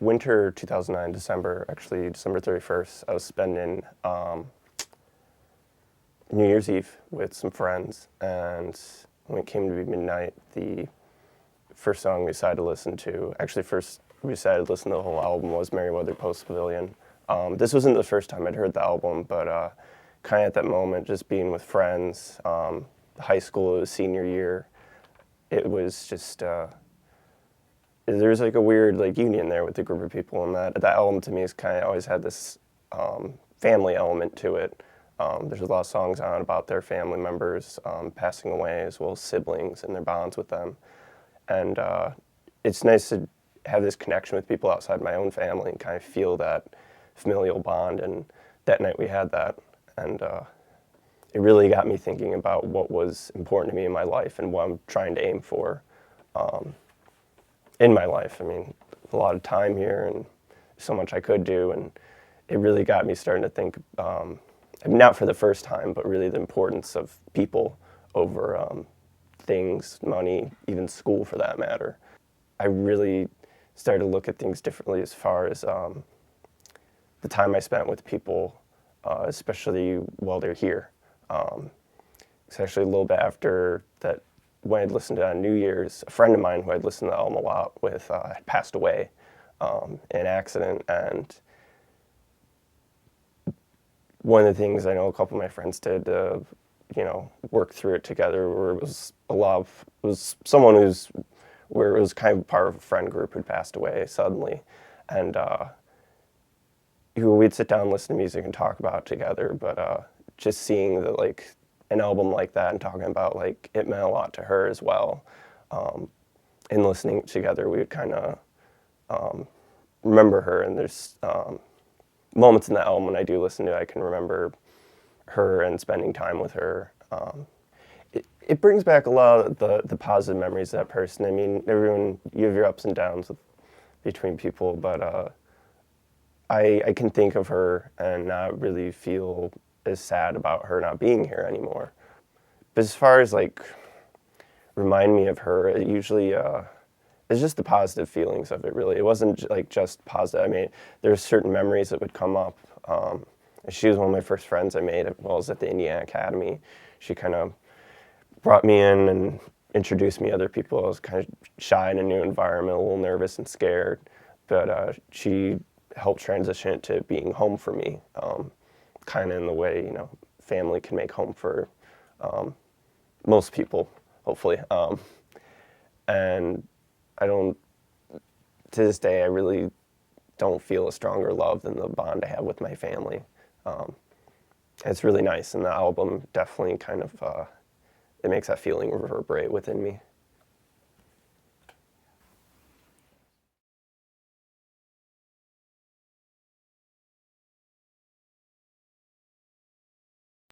winter 2009, December 31st, I was spending New Year's Eve with some friends, and when it came to be midnight, the first song we decided to listen to, first we decided to listen to the whole album, was Merriweather Post Pavilion. This wasn't the first time I'd heard the album, but kind of at that moment, just being with friends, high school, it was senior year, it was just, there's like a weird like union there with the group of people, and that album to me has kind of always had this family element to it. There's a lot of songs on it about their family members passing away, as well as siblings and their bonds with them. And it's nice to have this connection with people outside my own family and kind of feel that familial bond. And that night we had that. And it really got me thinking about what was important to me in my life and what I'm trying to aim for in my life. I mean, a lot of time here and so much I could do. And it really got me starting to think, not for the first time, but really the importance of people over things, money, even school for that matter. I really started to look at things differently as far as the time I spent with people, especially while they're here. It's actually a little bit after that, when I'd listened to it on New Year's, a friend of mine who I'd listened to the album a lot with had passed away in an accident, and one of the things I know a couple of my friends did to, work through it together, where it was someone where it was kind of part of a friend group who'd passed away suddenly, and we'd sit down and listen to music and talk about it together. But just seeing that, like, an album like that and talking about, like, it meant a lot to her as well, and listening together, we would kind of remember her. And there's moments in the album when I do listen to it, I can remember her and spending time with her. It brings back a lot of the positive memories of that person. I mean, you have your ups and downs between people, but I can think of her and not really feel as sad about her not being here anymore. But as far as, like, remind me of her, it usually it's just the positive feelings of it, really. It wasn't like just positive. I mean, there's certain memories that would come up. She was one of my first friends I made while I was at the Indiana Academy. She kind of brought me in and introduced me to other people. I was kind of shy in a new environment, a little nervous and scared, but she helped transition it to being home for me, kind of in the way, family can make home for most people, hopefully. And to this day, I really don't feel a stronger love than the bond I have with my family. It's really nice, and the album definitely kind of, it makes that feeling reverberate within me.